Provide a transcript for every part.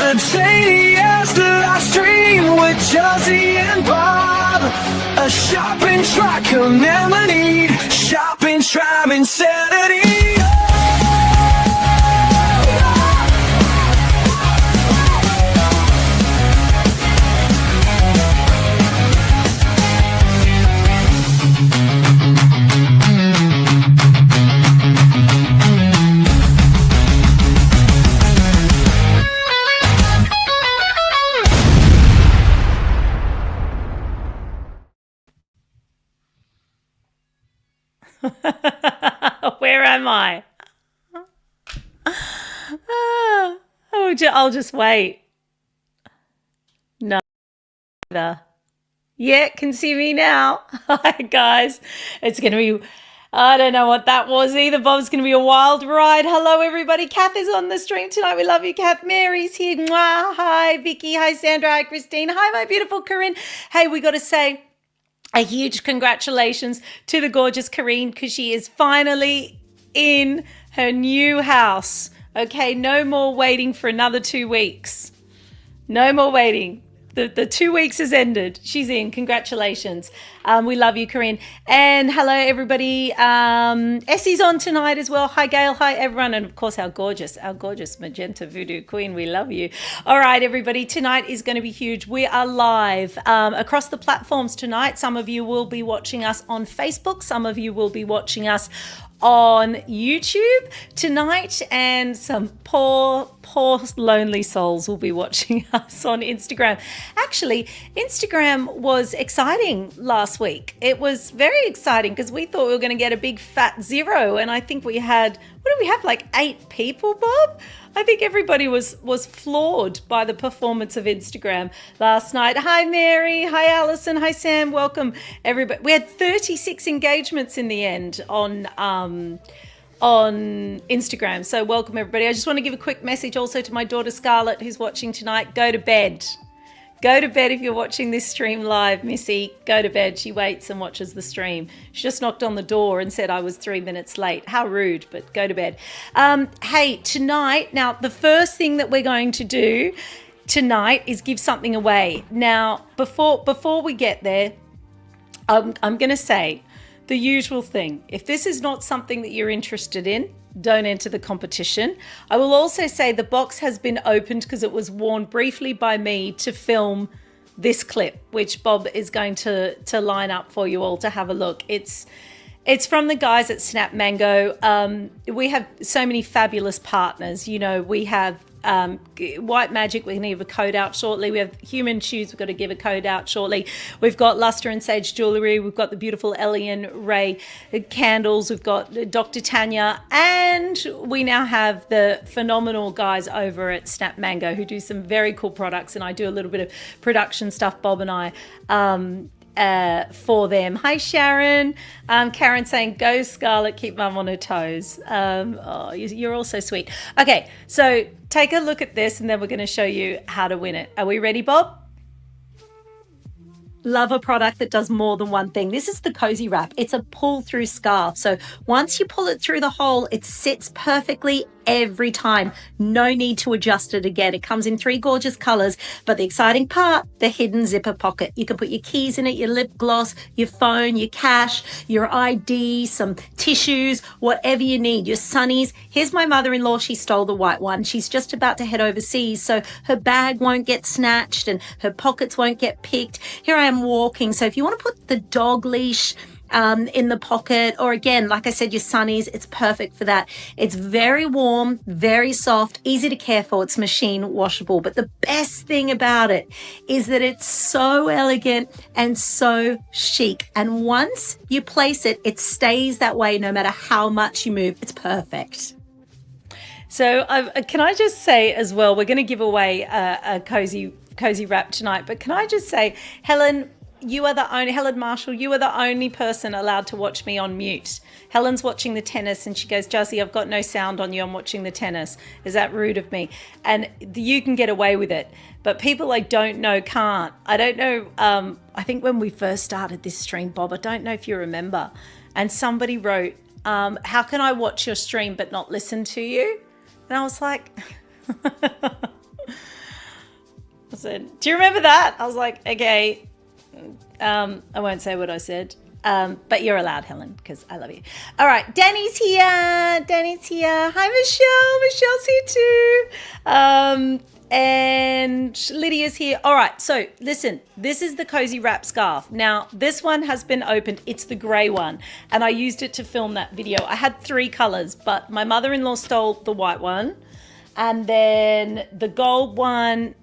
Unchained as the last dream with Josie and Bob. A shopping track you'll never need. Shopping tribe insanity. Where am I? I'll just wait. No. Yeah, can see me now. Hi, guys. It's going to be, I don't know what that was either. Bob's going to be a wild ride. Hello, everybody. Kath is on the stream tonight. We love you, Kath. Mary's here. Mwah. Hi, Vicky. Hi, Sandra. Hi, Christine. Hi, my beautiful Corinne. Hey, we got to say a huge congratulations to the gorgeous Corinne because she is finally in her new house. Okay, no more waiting for another 2 weeks. No more waiting. The 2 weeks has ended. She's in. Congratulations. We love you, Corinne. And hello, everybody. Essie's on tonight as well. Hi, Gail. Hi, everyone. And, of course, our gorgeous magenta voodoo queen. We love you. All right, everybody. Tonight is going to be huge. We are live across the platforms tonight. Some of you will be watching us on Facebook. Some of you will be watching us on YouTube tonight, and some poor lonely souls will be watching us on Instagram. Actually, Instagram was exciting last week. It was very exciting because we thought we were going to get a big fat zero, and I think we had, what did we have, like 8 people, Bob? I think everybody was floored by the performance of Instagram last night. Hi, Mary. Hi, Alison. Hi, Sam. Welcome, everybody. We had 36 engagements in the end on Instagram. So welcome, everybody. I just want to give a quick message also to my daughter, Scarlett, who's watching tonight. Go to bed. Go to bed if you're watching this stream live, Missy. Go to bed. She waits and watches the stream. She just knocked on the door and said I was 3 minutes late. How rude, but go to bed. Hey, tonight, now the first thing that we're going to do tonight is give something away. Now, before we get there, I'm going to say the usual thing. If this is not something that you're interested in, don't enter the competition. I will also say the box has been opened because it was worn briefly by me to film this clip, which Bob is going to line up for you all to have a look. It's from the guys at Snap Mango. We have so many fabulous partners. You know, we have White Magic, we're going to give a code out shortly. We have Human Shoes, we've got to give a code out shortly. We've got Luster and Sage Jewellery, we've got the beautiful Elian Ray candles, we've got Dr. Tanya, and we now have the phenomenal guys over at Snap Mango who do some very cool products, and I do a little bit of production stuff, Bob and I, for them. Hi, Sharon. Karen saying, go Scarlett, keep mum on her toes. Oh, you're all so sweet. Okay, so take a look at this and then we're going to show you how to win it. Are we ready, Bob? Love a product that does more than one thing. This is the Cozy Wrap. It's a pull-through scarf. So once you pull it through the hole, it sits perfectly every time. No need to adjust it again. It comes in 3 gorgeous colors, but the exciting part, the hidden zipper pocket. You can put your keys in it, your lip gloss, your phone, your cash, your ID, some tissues, whatever you need, your sunnies. Here's my mother-in-law. She stole the white one. She's just about to head overseas, so her bag won't get snatched and her pockets won't get picked. Here I am walking. So if you want to put the dog leash in the pocket, or again, like I said, your sunnies, it's perfect for that. It's very warm, very soft, easy to care for. It's machine washable. But the best thing about it is that it's so elegant and so chic. And once you place it, it stays that way no matter how much you move. It's perfect. So can I just say as well, we're going to give away a cozy wrap tonight, but can I just say, Helen Marshall, you are the only person allowed to watch me on mute. Helen's watching the tennis and she goes, Juzzy, I've got no sound on you. I'm watching the tennis. Is that rude of me? And you can get away with it, but people I don't know can't. I don't know. I think when we first started this stream, Bob, I don't know if you remember, and somebody wrote, how can I watch your stream but not listen to you? And I was like, Do you remember that? I was like, okay. I won't say what I said. But you're allowed, Helen, because I love you. All right, Danny's here. Hi, Michelle's here too. And Lydia's here. All right, so listen, this is the Cozy Wrap scarf. Now, this one has been opened. It's the grey one, and I used it to film that video. I had 3 colours, but my mother-in-law stole the white one, and then the gold one.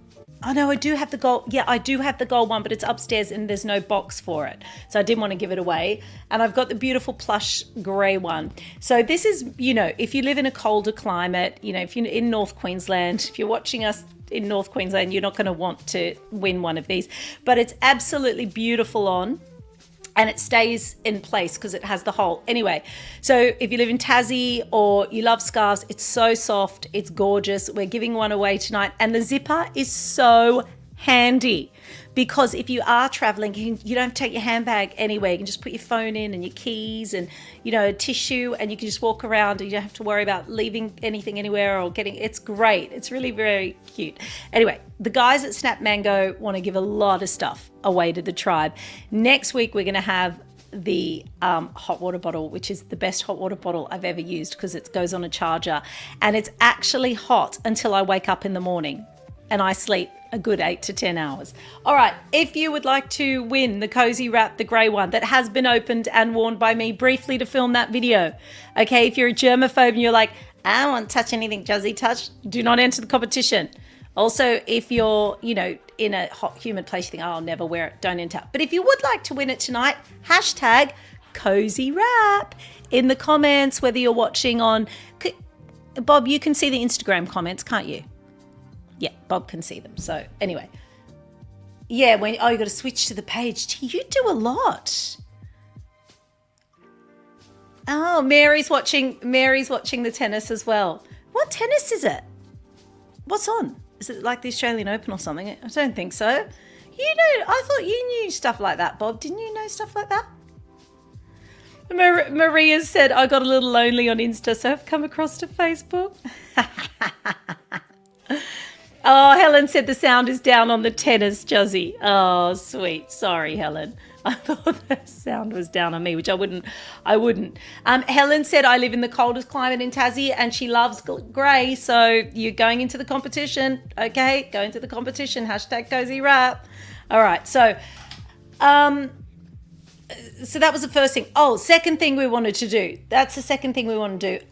Oh no, I do have the gold. Yeah, I do have the gold one, but it's upstairs and there's no box for it. So I didn't want to give it away. And I've got the beautiful plush grey one. So this is, you know, if you live in a colder climate, you know, if you're in North Queensland, if you're watching us in North Queensland, you're not going to want to win one of these. But it's absolutely beautiful on. And it stays in place because it has the hole. Anyway, so if you live in Tassie or you love scarves, it's so soft, it's gorgeous. We're giving one away tonight. And the zipper is so handy because if you are traveling, you don't have to take your handbag anywhere. You can just put your phone in and your keys and, you know, a tissue, and you can just walk around and you don't have to worry about leaving anything anywhere or getting, it's great. It's really very cute. Anyway, the guys at Snap Mango want to give a lot of stuff away to the tribe. Next week, we're going to have the hot water bottle, which is the best hot water bottle I've ever used because it goes on a charger and it's actually hot until I wake up in the morning and I sleep a good 8 to 10 hours. All right, if you would like to win the Cozy Wrap, the grey one that has been opened and worn by me briefly to film that video. Okay, if you're a germaphobe and you're like, I don't want to touch anything Juzzy touched, do not enter the competition. Also, if you're, you know, in a hot, humid place, you think, oh, I'll never wear it, don't enter. But if you would like to win it tonight, hashtag Cozy Wrap in the comments, whether you're watching on, Bob, you can see the Instagram comments, can't you? Yeah, Bob can see them. So anyway, yeah, you got to switch to the page. Gee, you do a lot. Oh, Mary's watching the tennis as well. What tennis is it? What's on? Is it like the Australian Open or something? I don't think so. You know, I thought you knew stuff like that, Bob. Didn't you know stuff like that? Maria said, I got a little lonely on Insta, so I've come across to Facebook. Oh, Helen said the sound is down on the tennis, Juzzy. Oh, sweet. Sorry, Helen. I thought the sound was down on me, which I wouldn't. Helen said, I live in the coldest climate in Tassie and she loves grey. So you're going into the competition. Okay, go into the competition. Hashtag Cozy Wrap. All right. So that was the first thing. Oh, second thing we wanted to do. That's the second thing we want to do.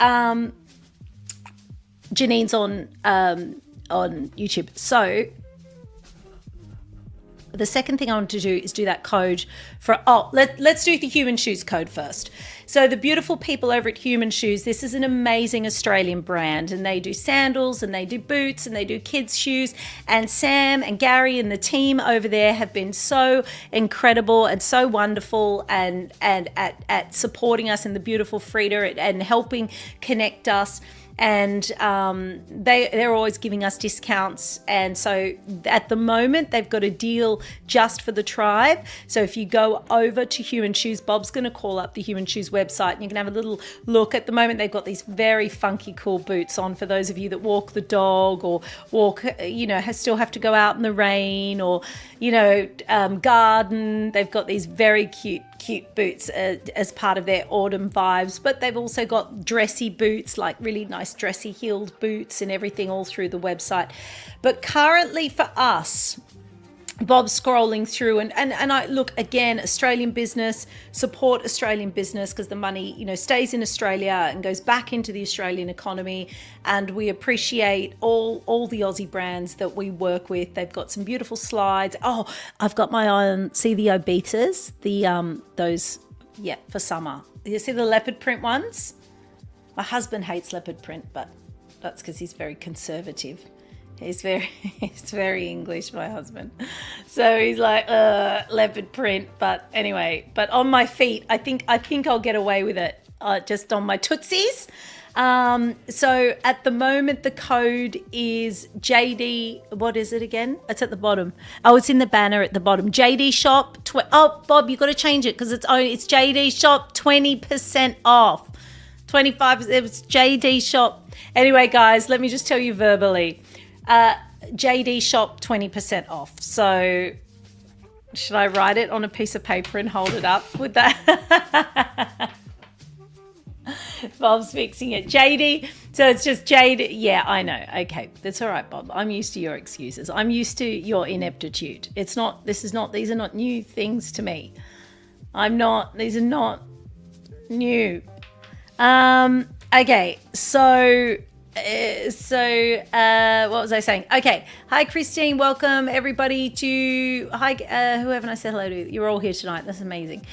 Janine's on YouTube. So the second thing I want to do is do that code for, let's do the Human Shoes code first. So the beautiful people over at Human Shoes, this is an amazing Australian brand and they do sandals and they do boots and they do kids shoes, and Sam and Gary and the team over there have been so incredible and so wonderful and at supporting us in the beautiful Frida and helping connect us. And they're always giving us discounts, and so at the moment they've got a deal just for the tribe. So if you go over to Human Shoes, Bob's going to call up the Human Shoes website and you can have a little look. At the moment they've got these very funky cool boots on for those of you that walk the dog or walk, you know, still have to go out in the rain or, you know, garden. They've got these very cute boots as part of their autumn vibes, but they've also got dressy boots, like really nice dressy heeled boots and everything all through the website. But currently for us, Bob's scrolling through and I look again, Australian business, support Australian business because the money, you know, stays in Australia and goes back into the Australian economy, and we appreciate all the Aussie brands that we work with. They've got some beautiful slides. Oh, I've got my own, see the Obitas, those, yeah, for summer. You see the leopard print ones? My husband hates leopard print, but that's because he's very conservative. He's very English, my husband. So he's like, leopard print. But anyway, but on my feet, I think I'll get away with it, just on my tootsies. So at the moment, the code is JD. What is it again? It's at the bottom. Oh, it's in the banner at the bottom. JD Shop. Bob, you got to change it because it's JD Shop 20% off. 25%. It was JD Shop. Anyway, guys, let me just tell you verbally. JD shop 20% off. So should I write it on a piece of paper and hold it up with that? Bob's fixing it. JD. So it's just JD. Yeah, I know. Okay. That's all right, Bob. I'm used to your excuses. I'm used to your ineptitude. These are not new things to me. These are not new. Okay. So what was I saying? Okay. Hi, Christine. Welcome everybody to, hi, who haven't I said hello to? You're all here tonight. That's amazing.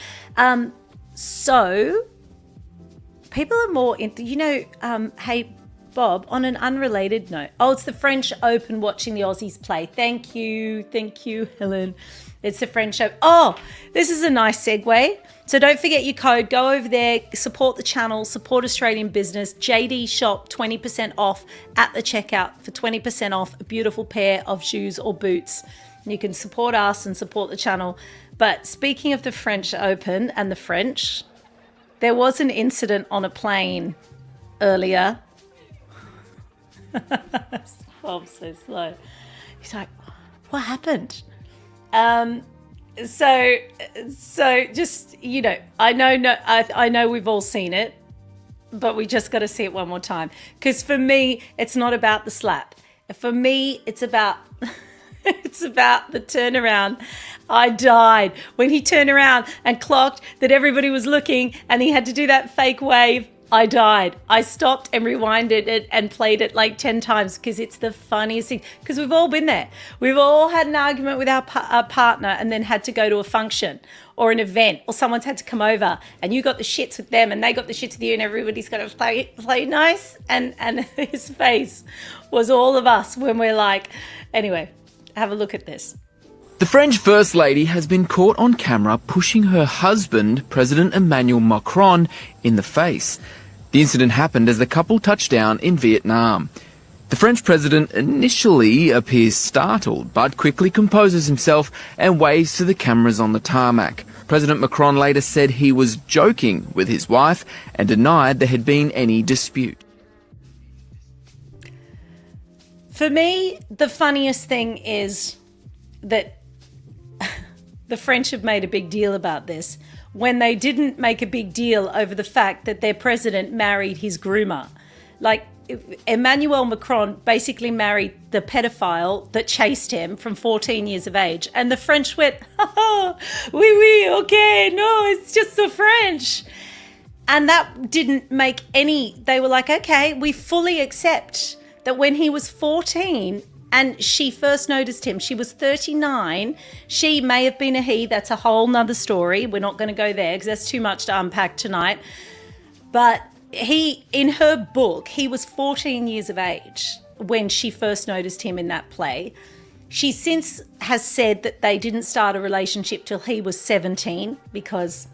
So people are more into, hey, Bob, on an unrelated note. Oh, it's the French Open watching the Aussies play. Thank you, Helen. It's the French Open. Oh, this is a nice segue. So don't forget your code. Go over there, support the channel, support Australian business. JD shop 20% off at the checkout for 20% off a beautiful pair of shoes or boots. And you can support us and support the channel. But speaking of the French Open and the French, there was an incident on a plane earlier. Bob's so slow. He's like, what happened? So just, I know we've all seen it, but we just got to see it one more time. Because for me, it's not about the slap. For me, it's about it's about the turnaround. I died when he turned around and clocked that everybody was looking and he had to do that fake wave. I died. I stopped and rewinded it and played it like 10 times because it's the funniest thing. Because we've all been there. We've all had an argument with our partner and then had to go to a function or an event, or someone's had to come over and you got the shits with them and they got the shits with you and everybody's got to play nice. And his face was all of us when we're like, anyway, have a look at this. The French First Lady has been caught on camera pushing her husband, President Emmanuel Macron, in the face. The incident happened as the couple touched down in Vietnam. The French president initially appears startled, but quickly composes himself and waves to the cameras on the tarmac. President Macron later said he was joking with his wife and denied there had been any dispute. For me, the funniest thing is that the French have made a big deal about this when they didn't make a big deal over the fact that their president married his groomer. Like, Emmanuel Macron basically married the pedophile that chased him from 14 years of age. And the French went, oh, oui, okay, no, it's just the French. And that didn't make any, they were like, okay, we fully accept that when he was 14 and she first noticed him, she was 39. She may have been a he. That's a whole nother story. We're not going to go there because that's too much to unpack tonight. But in her book, he was 14 years of age when she first noticed him in that play. She since has said that they didn't start a relationship till he was 17 because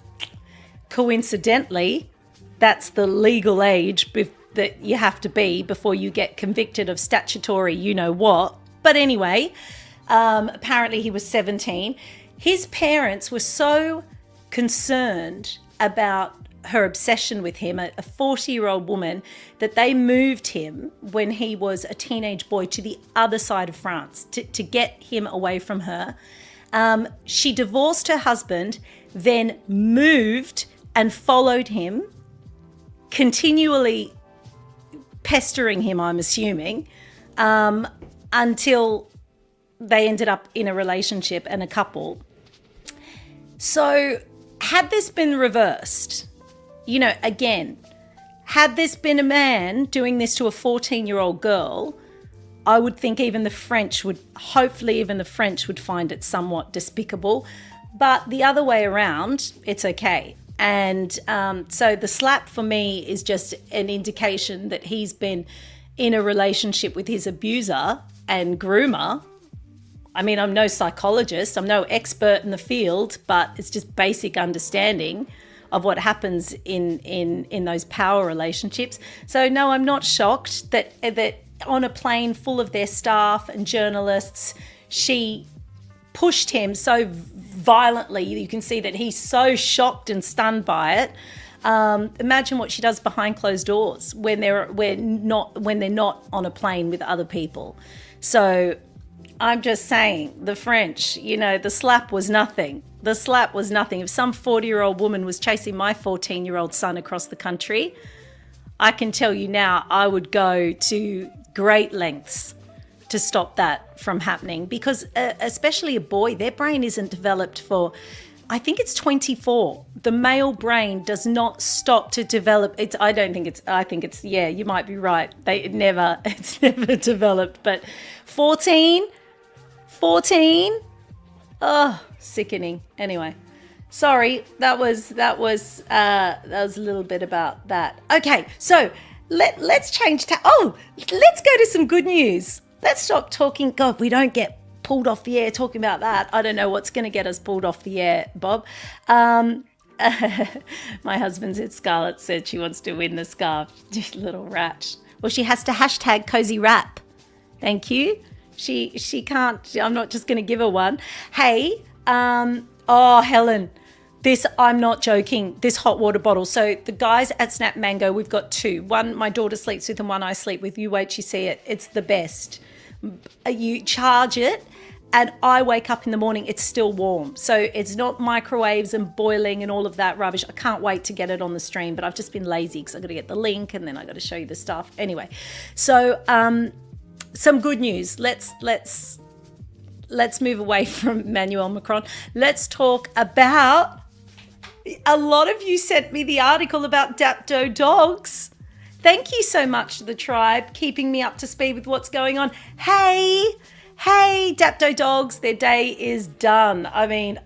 coincidentally, that's the legal age that you have to be before you get convicted of statutory you-know-what. But anyway, apparently he was 17. His parents were so concerned about her obsession with him, a 40-year-old woman, that they moved him when he was a teenage boy to the other side of France to get him away from her. She divorced her husband, then moved and followed him, continually pestering him, I'm assuming, until they ended up in a relationship and a couple. So had this been reversed, again, had this been a man doing this to a 14-year-old girl, I would think even the French would find it somewhat despicable. But the other way around, it's okay. And so the slap for me is just an indication that he's been in a relationship with his abuser and groomer. I mean, I'm no psychologist, I'm no expert in the field, but it's just basic understanding of what happens in those power relationships. So no, I'm not shocked that on a plane full of their staff and journalists, she pushed him so violently. You can see that he's so shocked and stunned by it. Imagine what she does behind closed doors when they're not on a plane with other people. So I'm just saying, the French, the slap was nothing. The slap was nothing. If some 40-year-old woman was chasing my 14-year-old son across the country, I can tell you now, I would go to great lengths to stop that from happening, because especially a boy, their brain isn't developed for, I think it's 24. The male brain does not stop to develop. I think it's, yeah, you might be right. It's never developed, but 14, oh, sickening. Anyway, sorry, that was a little bit about that. Okay, so let's change let's go to some good news. Let's stop talking. God, we don't get pulled off the air talking about that. I don't know what's going to get us pulled off the air, Bob. My husband's at Scarlett said she wants to win the scarf. Little rat. Well, she has to hashtag cozy wrap. Thank you. She can't. I'm not just going to give her one. Hey, Helen, this, I'm not joking, this hot water bottle. So the guys at Snap Mango, we've got two. One my daughter sleeps with and one I sleep with. You wait, you see it. It's the best. You charge it and I wake up in the morning, it's still warm. So it's not microwaves and boiling and all of that rubbish. I can't wait to get it on the stream, but I've just been lazy because I've got to get the link and then I've got to show you the stuff. Anyway, so some good news. Let's move away from Emmanuel Macron. Let's talk about, a lot of you sent me the article about Dapto dogs. Thank you so much to the tribe, keeping me up to speed with what's going on. Hey, Dapto dogs, their day is done. I mean,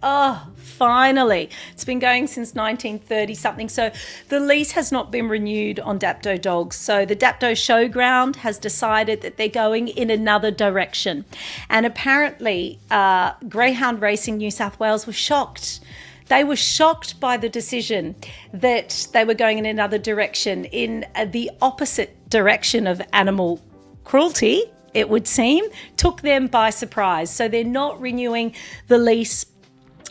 finally. It's been going since 1930 something. So the lease has not been renewed on Dapto dogs. So the Dapto Showground has decided that they're going in another direction. And apparently Greyhound Racing New South Wales was shocked. They were shocked by the decision that they were going in another direction, in the opposite direction of animal cruelty, it would seem. Took them by surprise. So they're not renewing the lease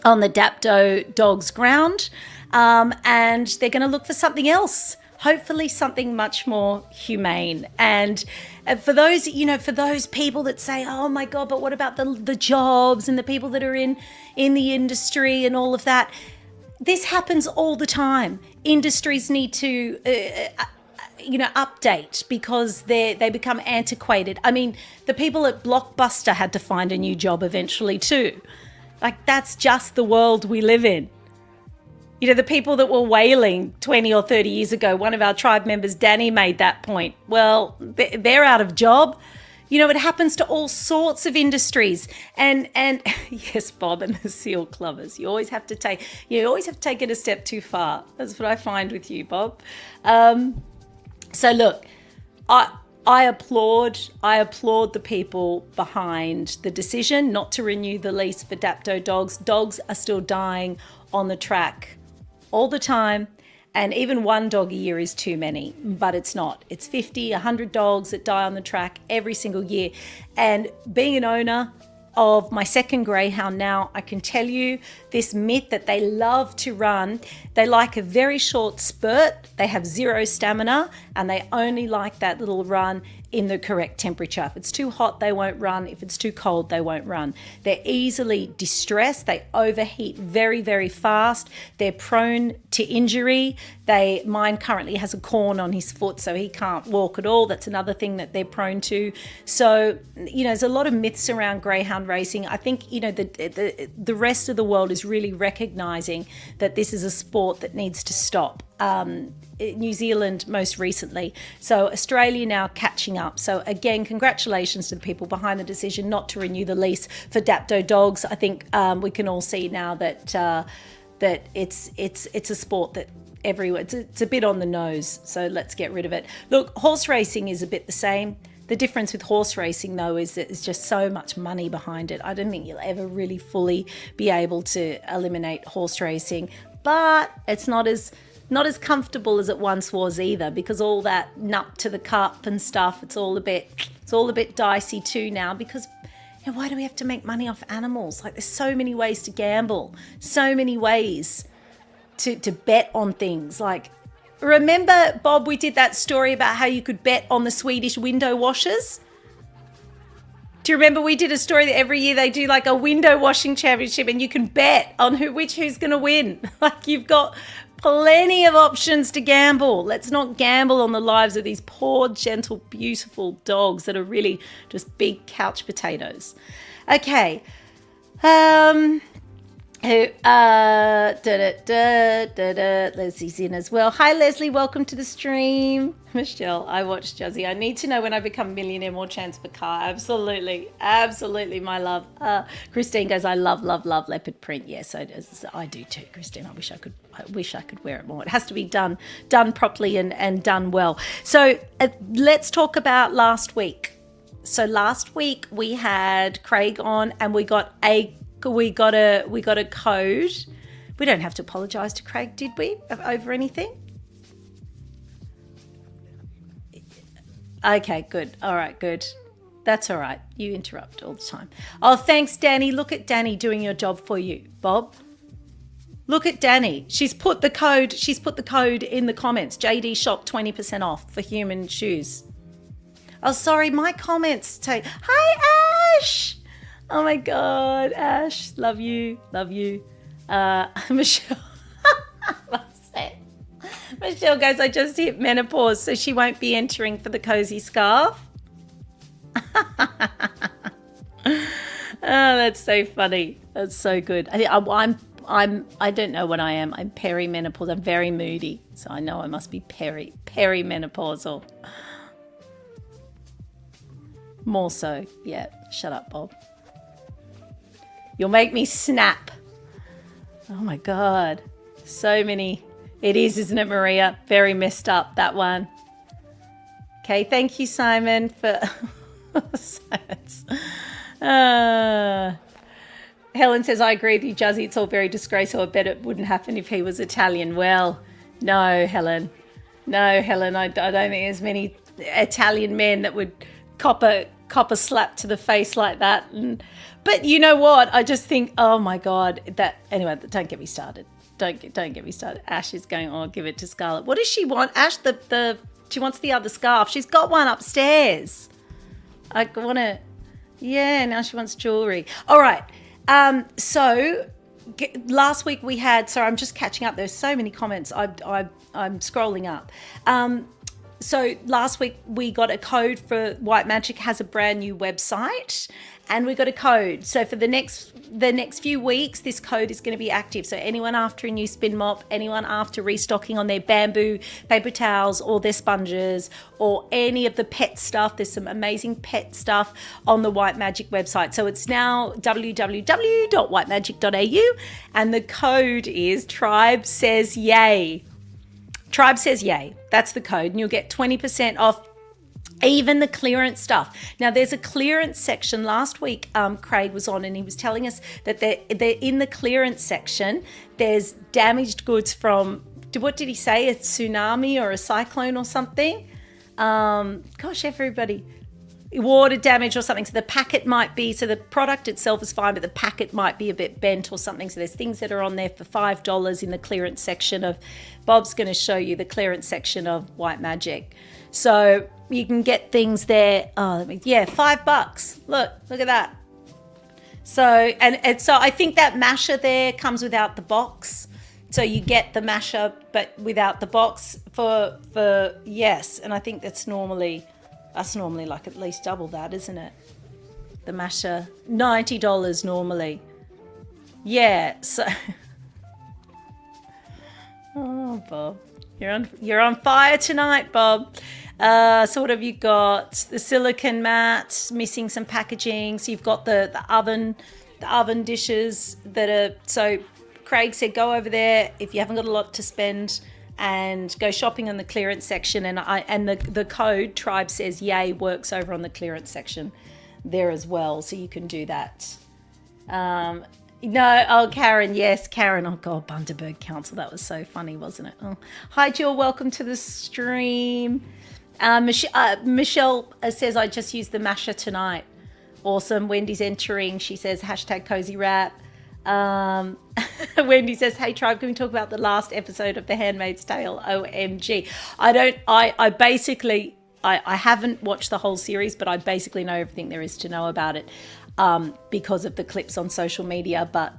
on the Dapto dogs ground, and they're going to look for something else. Hopefully something much more humane. And for those, for those people that say, oh my God, but what about the jobs and the people that are in the industry and all of that? This happens all the time. Industries need to, update because they become antiquated. I mean, the people at Blockbuster had to find a new job eventually too. Like, that's just the world we live in. The people that were whaling 20 or 30 years ago, one of our tribe members, Danny, made that point. Well, they're out of job. It happens to all sorts of industries. And yes, Bob, and the seal clubbers. You always have to take it a step too far. That's what I find with you, Bob. So look, I applaud the people behind the decision not to renew the lease for Dapto dogs. Dogs are still dying on the track all the time, and even one dog a year is too many, but it's not. It's 50, 100 dogs that die on the track every single year. And being an owner of my second greyhound now, I can tell you this myth that they love to run. They like a very short spurt. They have zero stamina and they only like that little run in the correct temperature. If it's too hot, they won't run. If it's too cold, they won't run. They're easily distressed. They overheat very, very fast. They're prone to injury. Mine currently has a corn on his foot, so he can't walk at all. That's another thing that they're prone to. So, there's a lot of myths around greyhound racing. I think, the rest of the world is really recognizing that this is a sport that needs to stop. New Zealand most recently. So Australia now catching up. So again, congratulations to the people behind the decision not to renew the lease for Dapto dogs. I think we can all see now that it's a sport that everywhere, it's a bit on the nose. So let's get rid of it. Look, horse racing is a bit the same. The difference with horse racing, though, is that there's just so much money behind it. I don't think you'll ever really fully be able to eliminate horse racing, but it's not as comfortable as it once was either, because all that nut to the cup and stuff, it's all a bit dicey too now, because why do we have to make money off animals? Like, there's so many ways to gamble, so many ways to bet on things. Like, remember, Bob, we did that story about how you could bet on the Swedish window washers? Do Do you remember we did a story that every year they do like a window washing championship and you can bet on who's going to win? Like you've got plenty of options to gamble. Let's not gamble on the lives of these poor, gentle, beautiful dogs that are really just big couch potatoes. Okay. Leslie's in as well. Hi Leslie, welcome to the stream. Michelle, I watched Juzzy. I need to know when I become a millionaire, more chance for car. Absolutely, my love. Christine goes, I love leopard print. Yes, I do too, Christine. I wish I could wear it more. It has to be done properly and done well. So let's talk about last week. So last week we had Craig on and we got a code. We don't have to apologise to Craig, did we, over anything? Okay, good. All right, good. That's all right. You interrupt all the time. Oh, thanks, Danny. Look at Danny doing your job for you, Bob. Look at Danny. She's put the code in the comments. JD shop 20% off for human shoes. Oh, sorry, my comments take. Hi, Ash. Oh my God, Ash, love you. Michelle, Michelle goes, I just hit menopause, so she won't be entering for the cozy scarf. Oh, that's so funny. That's so good. I don't know what I am. I'm perimenopausal. I'm very moody, so I know I must be perimenopausal. More so, yeah. Shut up, Bob. You'll make me snap. Oh my God. So many. It is, isn't it, Maria? Very messed up, that one. Okay, thank you, Simon, for silence. Helen says, I agree with you, Juzzy. It's all very disgraceful. I bet it wouldn't happen if he was Italian. Well, no, Helen. I don't think there's many Italian men that would cop a slap to the face like that. But you know what? I just think, oh my God, anyway, don't get me started. Don't get me started. Ash is going, oh, give it to Scarlett. What does she want? Ash, she wants the other scarf. She's got one upstairs. I want to, yeah, now she wants jewelry. All right. So last week we had, sorry, I'm just catching up. There's so many comments. I'm scrolling up. So last week we got a code for White Magic has a brand new website and we got a code. So for the next few weeks, this code is going to be active. So anyone after a new spin mop, anyone after restocking on their bamboo paper towels or their sponges or any of the pet stuff, there's some amazing pet stuff on the White Magic website. So it's now www.whitemagic.au and the code is Tribe Says Yay. Tribe Says Yay. That's the code. And you'll get 20% off even the clearance stuff. Now, there's a clearance section. Last week, Craig was on and he was telling us that they're in the clearance section. There's damaged goods from, what did he say? A tsunami or a cyclone or something? Gosh, everybody. Water damage or something. So the packet might be, so the product itself is fine, but the packet might be a bit bent or something. So there's things that are on there for $5 in the clearance section of, Bob's going to show you the clearance section of White Magic. So you can get things there. Oh, yeah, $5. Look at that. So, and so I think that masher there comes without the box. So you get the masher, but without the box for yes. And I think that's normally like at least double that, isn't it? The masher, $90 normally. Yeah, so oh, Bob, you're on fire tonight, Bob. So what have you got? The silicone mat, missing some packaging. So you've got the oven dishes that are. So Craig said go over there if you haven't got a lot to spend and go shopping in the clearance section. And the code Tribe Says Yay works over on the clearance section there as well. So you can do that. No, oh, Karen, yes, Karen. Oh, God, Bundaberg Council. That was so funny, wasn't it? Oh. Hi, Jill. Welcome to the stream. Michelle says, I just used the masher tonight. Awesome. Wendy's entering. She says, #CozyWrap. Wendy says, hey, Tribe, can we talk about the last episode of The Handmaid's Tale? OMG. I basically, I haven't watched the whole series, but I basically know everything there is to know about it because of the clips on social media. But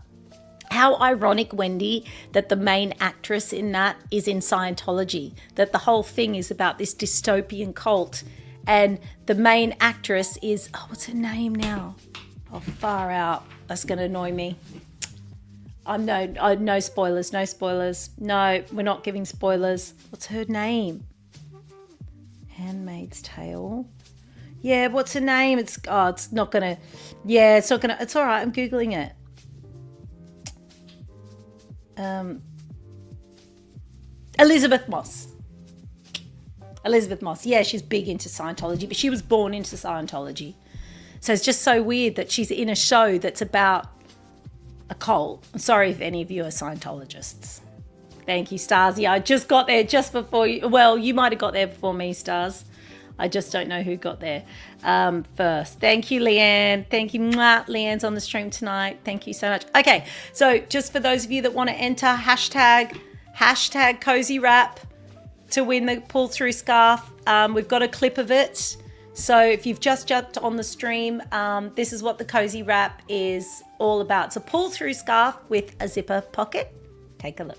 how ironic, Wendy, that the main actress in that is in Scientology, that the whole thing is about this dystopian cult. And the main actress is, what's her name now? Oh, far out. That's going to annoy me. No spoilers, no spoilers. No, we're not giving spoilers. What's her name? Handmaid's Tale. Yeah, what's her name? It's not going to, it's not going to, it's all right. I'm Googling it. Elizabeth Moss. Elizabeth Moss. Yeah, she's big into Scientology, but she was born into Scientology. So it's just so weird that she's in a show that's about a cult. I'm sorry if any of you are Scientologists. Thank you, Starsy. I just got there just before you. Well, you might have got there before me, Stars. I just don't know who got there first. Thank you, Leanne. Thank you. Mwah. Leanne's on the stream tonight. Thank you so much. Okay, so just for those of you that want to enter, hashtag cozy wrap to win the pull through scarf. We've got a clip of it. So if you've just jumped on the stream, this is what the cozy wrap is all about. It's a pull through scarf with a zipper pocket. Take a look.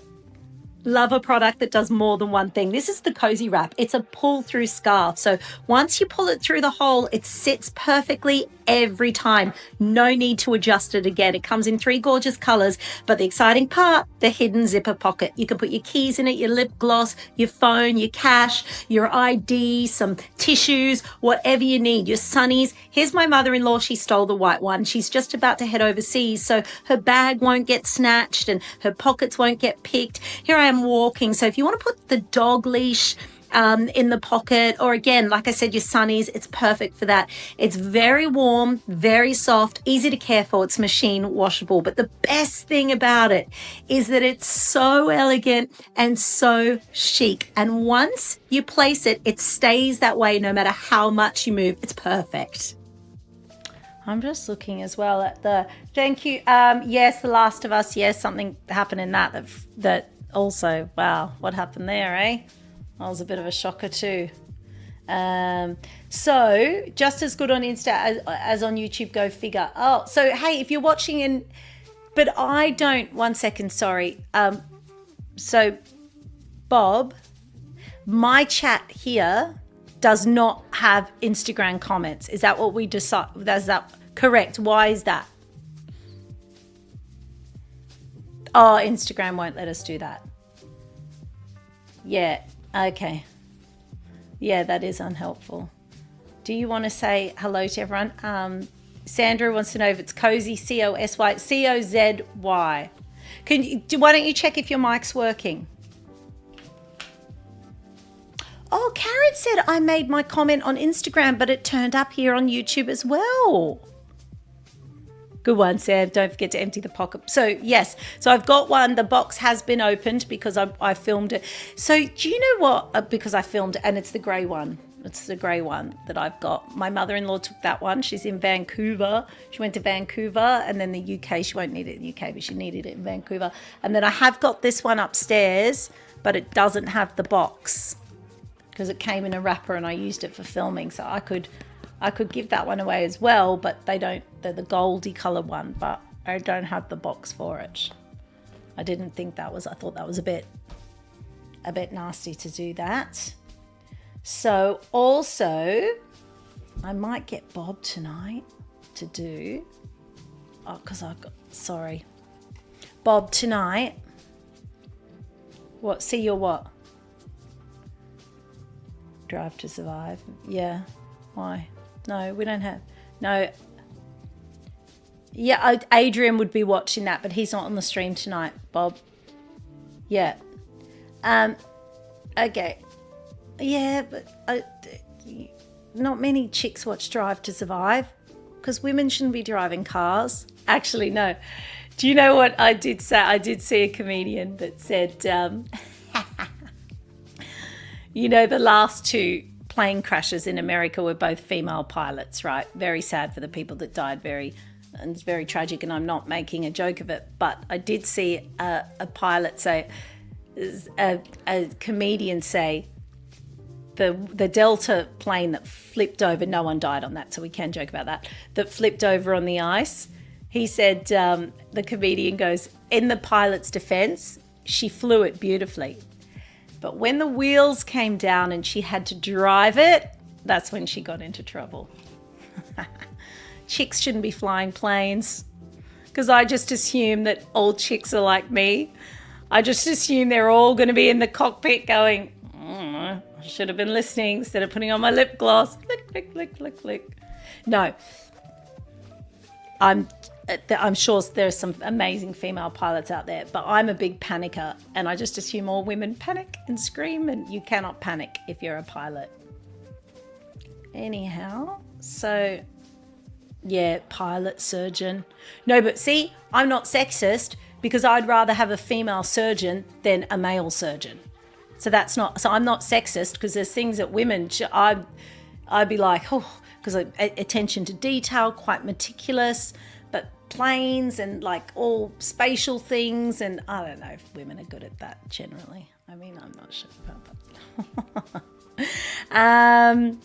Love a product that does more than one thing. This is the cozy wrap. It's a pull through scarf. So once you pull it through the hole, it sits perfectly every time. No need to adjust it again. It comes in 3 gorgeous colors, but the exciting part, the hidden zipper pocket. You can put your keys in it, your lip gloss, your phone, your cash, your ID, some tissues, whatever you need, your sunnies. Here's my mother-in-law. She stole the white one. She's just about to head overseas, so her bag won't get snatched and her pockets won't get picked. Here I am walking. So if you want to put the dog leash in the pocket, or again, like I said, your sunnies, it's perfect for that. It's very warm, very soft, easy to care for. It's machine washable. But the best thing about it is that it's so elegant and so chic. And once you place it, it stays that way no matter how much you move. It's perfect. I'm just looking as well at the, thank you. Yes, The Last of Us. Yes, something happened in that also, wow, what happened there, eh? That was a bit of a shocker too. So just as good on Insta as on YouTube, go figure. Oh, so hey, if you're watching but I don't, 1 second, sorry. So Bob, my chat here does not have Instagram comments. Is that what we decide? Is that correct? Why is that? Oh, Instagram won't let us do that. Yeah, okay. Yeah, that is unhelpful. Do you want to say hello to everyone? Sandra wants to know if it's cozy, C-O-S-Y, C-O-Z-Y. Why don't you check if your mic's working? Oh, Karen said I made my comment on Instagram, but it turned up here on YouTube as well. Good one, Sam. Don't forget to empty the pocket. So, yes. So, I've got one. The box has been opened because I filmed it. So, do you know what? Because I filmed it, and it's the grey one. It's the grey one that I've got. My mother-in-law took that one. She's in Vancouver. She went to Vancouver, and then the UK. She won't need it in the UK, but she needed it in Vancouver. And then I have got this one upstairs, but it doesn't have the box because it came in a wrapper, and I used it for filming. So, I could give that one away as well, but they're the goldy colour one, but I don't have the box for it. I thought that was a bit nasty to do that. So also, I might get Bob tonight to do, Bob tonight. What, see your what? Drive to Survive. Yeah, why? No, we don't have. No. Yeah, Adrian would be watching that, but he's not on the stream tonight, Bob. Yeah. Okay. Yeah, but not many chicks watch Drive to Survive because women shouldn't be driving cars. Actually, no. Do you know what I did say? I did see a comedian that said, the last 2 plane crashes in America were both female pilots, right? Very sad for the people that died, and it's very tragic, and I'm not making a joke of it, but I did see a pilot say, a comedian say, the Delta plane that flipped over. No one died on that, so we can joke about that. That flipped over on the ice. He said, the comedian goes, in the pilot's defense, she flew it beautifully. But when the wheels came down and she had to drive it, that's when she got into trouble. Chicks shouldn't be flying planes, because I just assume that all chicks are like me. I just assume they're all going to be in the cockpit going, I should have been listening instead of putting on my lip gloss. Click, click, click, click, click. No. I'm sure there's some amazing female pilots out there, but I'm a big panicker, and I just assume all women panic and scream, and you cannot panic if you're a pilot. Anyhow, so yeah, pilot, surgeon. No, but see, I'm not sexist, because I'd rather have a female surgeon than a male surgeon. So I'm not sexist, because there's things that women, I'd be like, because attention to detail, quite meticulous, but planes and like all spatial things, and I don't know if women are good at that generally. I mean, I'm not sure about that.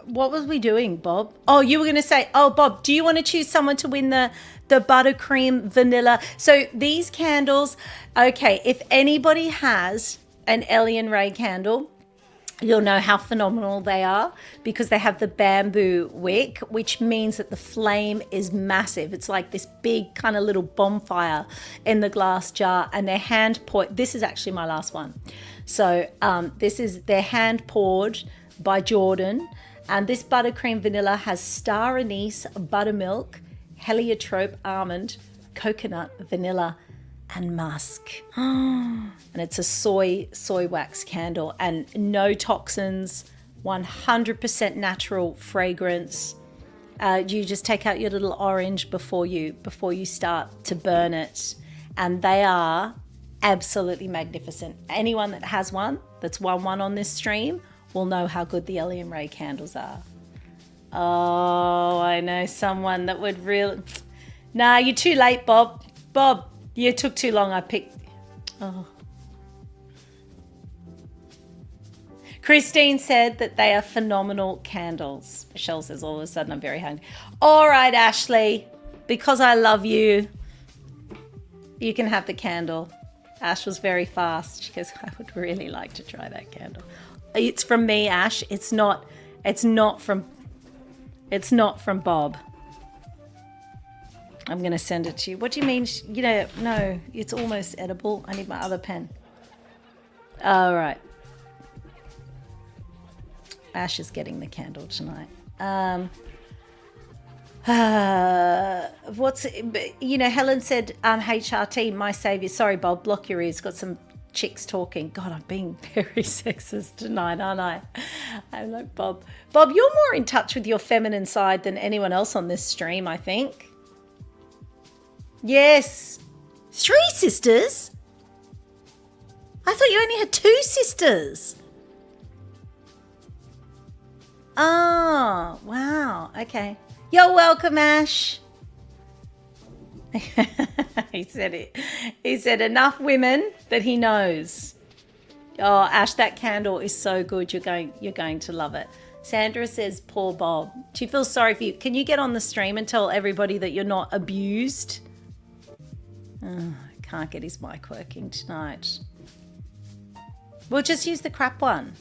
What was we doing, Bob? Oh, you were going to say, Bob, do you want to choose someone to win the buttercream vanilla? So these candles, okay, if anybody has an Ellie and Ray candle, you'll know how phenomenal they are, because they have the bamboo wick, which means that the flame is massive. It's like this big kind of little bonfire in the glass jar, and they're hand poured. This is actually my last one. So they're hand poured by Jordan, and this buttercream vanilla has star anise, buttermilk, heliotrope, almond, coconut, vanilla, and musk. And it's a soy wax candle, and no toxins, 100% natural fragrance. You just take out your little orange before you start to burn it, and they are absolutely magnificent. Anyone that has one, that's won one on this stream, will know how good the Ellie and Ray candles are. Oh, I know someone that would really... Nah, you're too late, Bob. Bob, you took too long. I picked... Oh. Christine said that they are phenomenal candles. Michelle says, all of a sudden, I'm very hungry. All right, Ashley, because I love you, you can have the candle. Ash was very fast. She goes, I would really like to try that candle. It's from me, Ash. It's not from Bob. I'm going to send it to you. What do you mean? No, it's almost edible. I need my other pen. All right. Ash is getting the candle tonight. Helen said, HRT, my saviour. Sorry, Bob, block your ears. Got some chicks talking. God, I'm being very sexist tonight, aren't I? I'm like, Bob, you're more in touch with your feminine side than anyone else on this stream, I think. Yes. 3 sisters? I thought you only had 2 sisters. Oh, wow. Okay. You're welcome, Ash. He said it. He said enough women that he knows. Oh, Ash, that candle is so good. You're going to love it. Sandra says, poor Bob. She feels sorry for you. Can you get on the stream and tell everybody that you're not abused? Oh, I can't get his mic working tonight. We'll just use the crap one.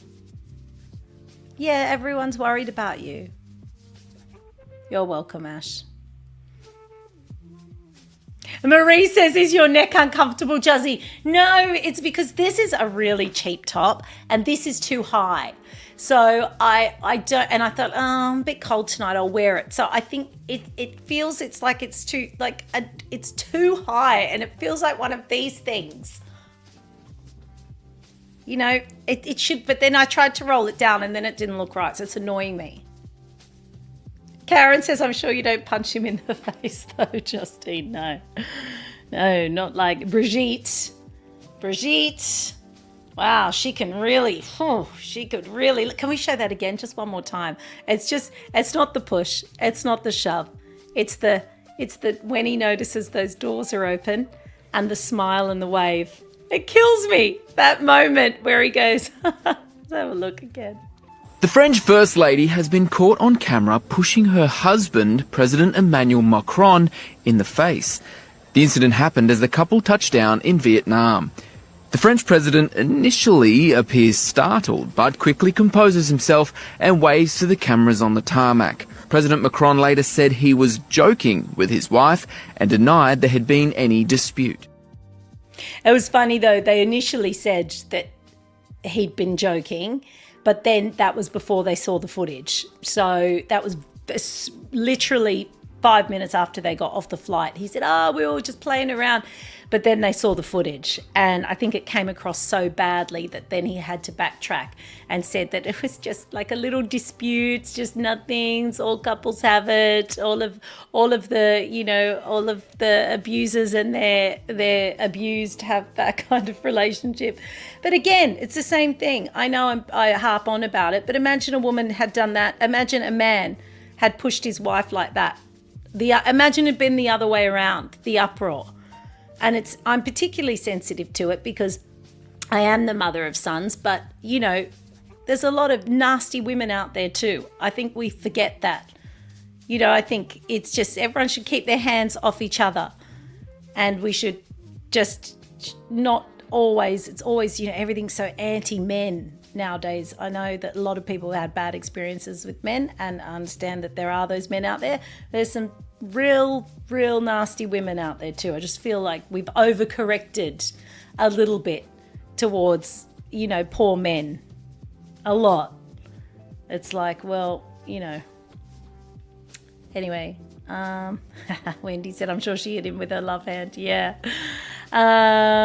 Yeah, everyone's worried about you. You're welcome, Ash. Marie says, is your neck uncomfortable, Juzzy? No, it's because this is a really cheap top and this is too high. So I don't, and I thought, I'm a bit cold tonight, I'll wear it. So I think it feels, it's like it's too, it's too high, and it feels like one of these things. You know, it should, but then I tried to roll it down and then it didn't look right. So it's annoying me. Karen says, I'm sure you don't punch him in the face though, Justine. No, not like Brigitte. Wow, she can really, can we show that again? Just one more time. It's not the push. It's not the shove. It's the when he notices those doors are open and the smile and the wave. It kills me, that moment where he goes, let's have a look again. The French First Lady has been caught on camera pushing her husband, President Emmanuel Macron, in the face. The incident happened as the couple touched down in Vietnam. The French president initially appears startled, but quickly composes himself and waves to the cameras on the tarmac. President Macron later said he was joking with his wife and denied there had been any dispute. It was funny though, they initially said that he'd been joking, but then that was before they saw the footage. So that was literally 5 minutes after they got off the flight. He said, we were just playing around. But then they saw the footage, and I think it came across so badly that then he had to backtrack and said that it was just like a little dispute, just nothings. All couples have it. All of the abusers and their abused have that kind of relationship. But again, it's the same thing. I know I harp on about it, but imagine a woman had done that. Imagine a man had pushed his wife like that. Imagine it had been the other way around, the uproar. And I'm particularly sensitive to it because I am the mother of sons, but, there's a lot of nasty women out there too. I think we forget that. I think it's just everyone should keep their hands off each other, and we should just not always, it's always, everything's so anti-men nowadays. I know that a lot of people had bad experiences with men, and I understand that there are those men out there. There's some real nasty women out there too. I just feel like we've overcorrected a little bit towards, poor men. A lot. It's like, well, Anyway, Wendy said, I'm sure she hit him with her love hand. Yeah.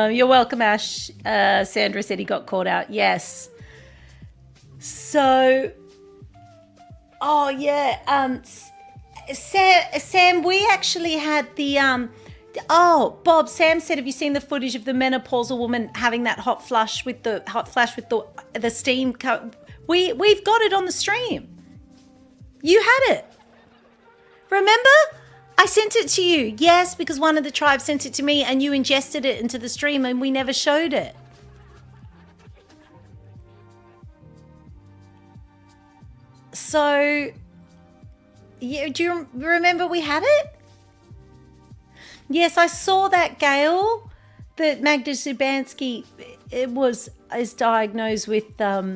You're welcome, Ash. Sandra said he got caught out. Yes. So, Sam, we actually had the Bob, Sam said, have you seen the footage of the menopausal woman having that hot flash with the steam? We've got it on the stream. You had it. Remember? I sent it to you. Yes, because one of the tribes sent it to me and you ingested it into the stream and we never showed it. So, yeah, do you remember we had it? Yes, I saw that, Gail, that Magda Zubanski is diagnosed with, I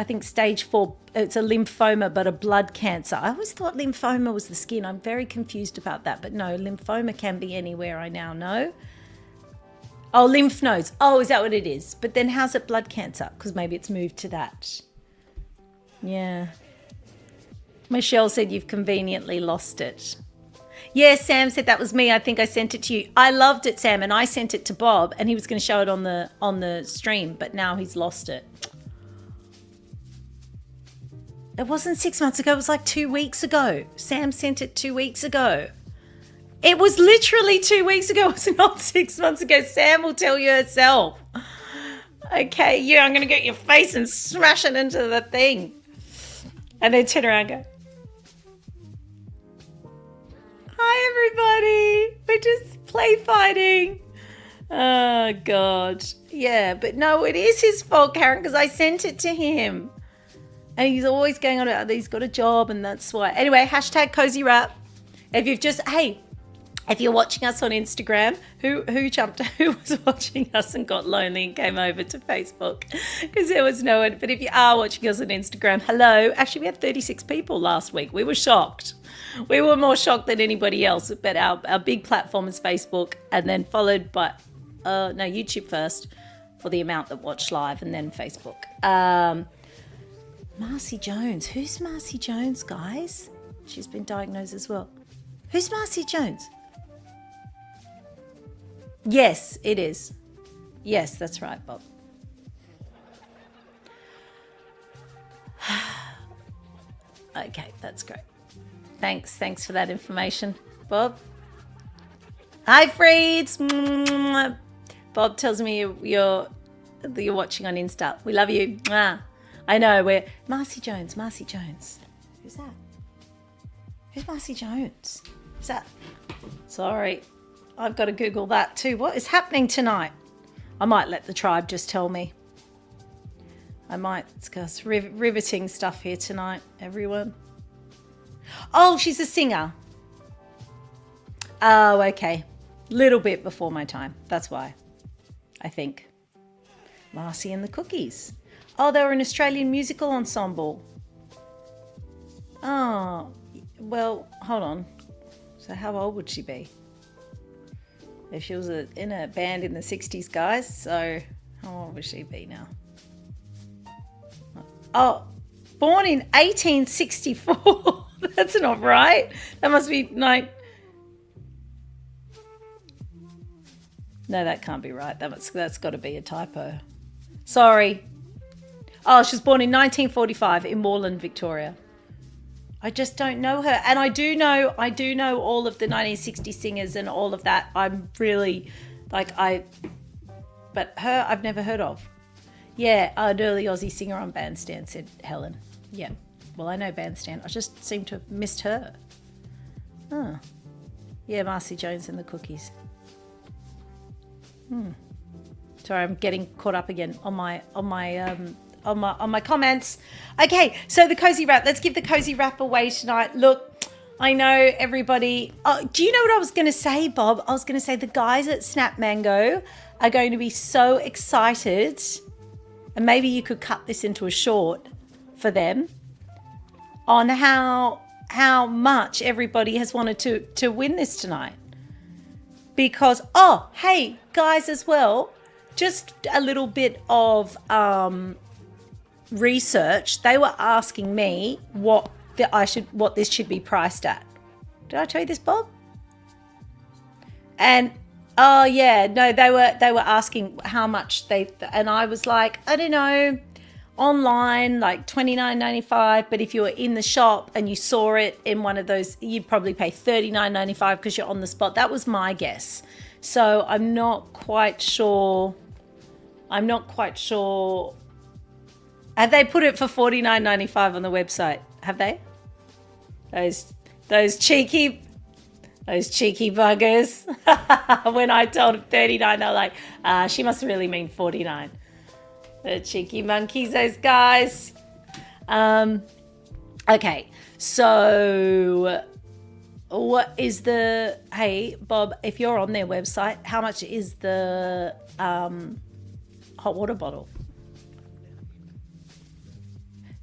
think stage 4. It's a lymphoma, but a blood cancer. I always thought lymphoma was the skin. I'm very confused about that. But no, lymphoma can be anywhere, I now know. Oh, lymph nodes. Oh, is that what it is? But then how's it blood cancer? Because maybe it's moved to that. Yeah. Michelle said you've conveniently lost it. Yeah, Sam said that was me. I think I sent it to you. I loved it, Sam, and I sent it to Bob, and he was going to show it on the stream, but now he's lost it. It wasn't 6 months ago. It was like 2 weeks ago. Sam sent it 2 weeks ago. It was literally 2 weeks ago. It was not 6 months ago. Sam will tell you herself. Okay, yeah, I'm going to get your face and smash it into the thing. And then turn around and go, hi, everybody. We're just play fighting. Oh, God. Yeah, but no, it is his fault, Karen, because I sent it to him. And he's always going on about he's got a job and that's why. Anyway, hashtag cozy wrap. If you're watching us on Instagram, who was watching us and got lonely and came over to Facebook because there was no one. But if you are watching us on Instagram, hello. Actually, we had 36 people last week. We were shocked. We were more shocked than anybody else. But our big platform is Facebook, and then followed by YouTube first for the amount that watch live, and then Facebook. Marcy Jones. Who's Marcy Jones, guys? She's been diagnosed as well. Who's Marcy Jones? Yes, it is. Yes, that's right, Bob. Okay, that's great. Thanks for that information, Bob. Hi, Freeds. Bob tells me you're watching on Insta. We love you. I know, we're Marcy Jones. Who's that? Who's Marcy Jones? Who's that? Sorry. I've got to Google that too. What is happening tonight? I might let the tribe just tell me. I might discuss riveting stuff here tonight, everyone. Oh, she's a singer. Oh, okay. Little bit before my time. That's why, I think. Marcy and the Cookies. Oh, they were an Australian musical ensemble. Oh, well, hold on. So how old would she be? If she was in a band in the 60s, guys. So how old would she be now? Oh, born in 1864. That's not right. That must be No, that can't be right. That's got to be a typo. Sorry. Oh, she was born in 1945 in Moreland, Victoria. I just don't know her. And I do know all of the 1960 singers and all of that. I'm really but her I've never heard of. Yeah, an early Aussie singer on Bandstand, said Helen. Yeah. Well, I know Bandstand. I just seem to have missed her. Oh. Yeah, Marcy Jones and the Cookies. Sorry, I'm getting caught up again on my comments. Okay, so the cozy wrap. Let's give the cozy wrap away tonight. Look, I know everybody. Do you know what I was going to say, Bob? I was going to say the guys at Snap Mango are going to be so excited, and maybe you could cut this into a short for them on how much everybody has wanted to win this tonight. Because, oh, hey, guys, as well, just a little bit of research. They were asking me what this should be priced at. Did I tell you this, Bob? And oh yeah, no, they were asking how much and I was like, I don't know, online like $29.95, but if you were in the shop and you saw it in one of those, you'd probably pay $39.95 because you're on the spot. That was my guess. So I'm not quite sure. Have they put it for $49.95 on the website? Have they? Those cheeky buggers. When I told them 39, they're like, she must really mean 49. The cheeky monkeys, those guys. Okay, so what is hey, Bob, if you're on their website, how much is the hot water bottle?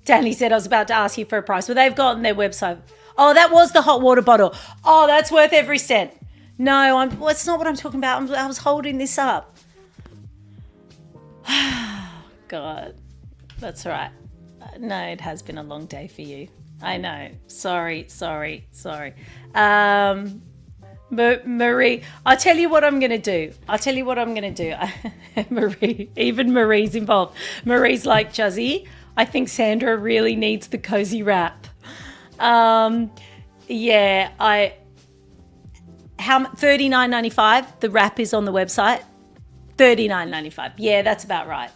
Danny said I was about to ask you for a price. Well, they've got on their website. Oh, that was the hot water bottle. Oh, that's worth every cent. No, that's not what I'm talking about. I was holding this up. God, that's right. No, it has been a long day for you. I know. Sorry. But Marie, I'll tell you what I'm going to do. Marie, even Marie's involved. Marie's like, Juzzy, I think Sandra really needs the cozy wrap. Yeah, $39.95. The wrap is on the website. $39.95. Yeah, that's about right.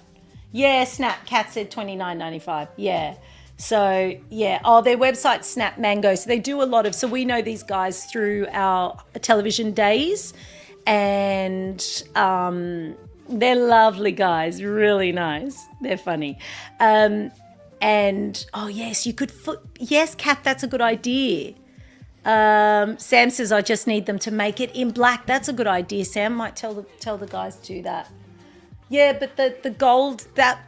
Yeah, Snap Cat said $29.95. Yeah. So yeah. Oh, their website's Snap Mango. So they do a lot of. So we know these guys through our television days, and they're lovely guys. Really nice. They're funny. And oh yes, you could. Yes, Kath, that's a good idea. Sam says I just need them to make it in black. That's a good idea. Sam might tell the guys to do that. Yeah, but the gold that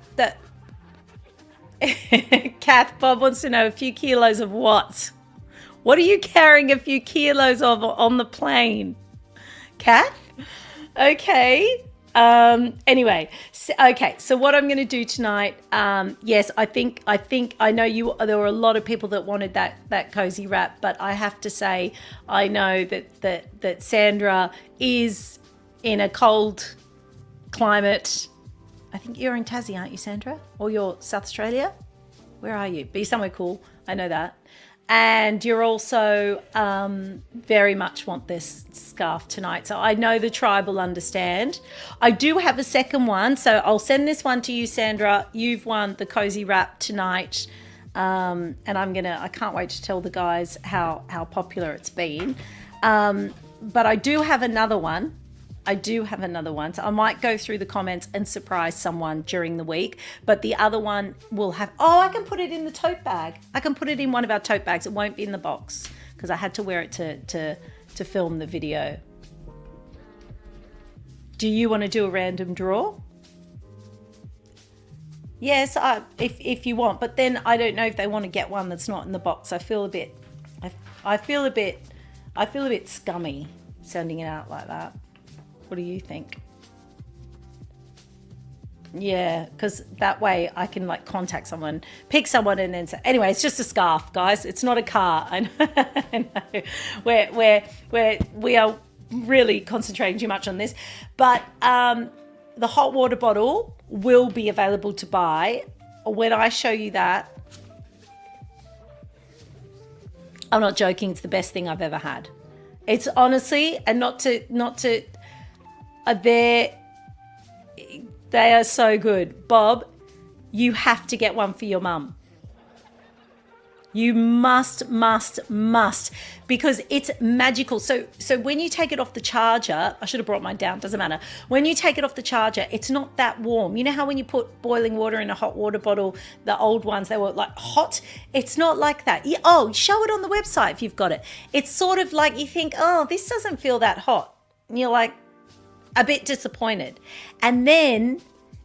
Kath, Bob wants to know a few kilos of what? What are you carrying a few kilos of on the plane, Kath? Okay. Anyway, so what I'm going to do tonight, yes, I think I know there were a lot of people that wanted that cozy wrap, but I have to say, I know that Sandra is in a cold climate. I think you're in Tassie, aren't you, Sandra? Or you're South Australia? Where are you? Be somewhere cool. I know that. And you're also very much want this scarf tonight. So I know the tribe will understand. I do have a second one. So I'll send this one to you, Sandra. You've won the cozy wrap tonight. And I can't wait to tell the guys how popular it's been. But I do have another one. So I might go through the comments and surprise someone during the week. But the other one will have, I can put it in the tote bag. I can put it in one of our tote bags. It won't be in the box because I had to wear it to film the video. Do you want to do a random draw? Yes, if you want. But then I don't know if they want to get one that's not in the box. I feel a bit scummy sending it out like that. What do you think? Yeah, because that way I can like contact someone, pick someone, and then say, anyway, it's just a scarf, guys. It's not a car. I know. We are really concentrating too much on this, but the hot water bottle will be available to buy. When I show you that, I'm not joking. It's the best thing I've ever had. It's honestly, and not to. They are so good. Bob, you have to get one for your mum. You must, because it's magical. So when you take it off the charger, I should have brought mine down, doesn't matter. When you take it off the charger, it's not that warm. You know how when you put boiling water in a hot water bottle, the old ones, they were like hot? It's not like that. Show it on the website if you've got it. It's sort of like you think, this doesn't feel that hot. And you're like a bit disappointed. And then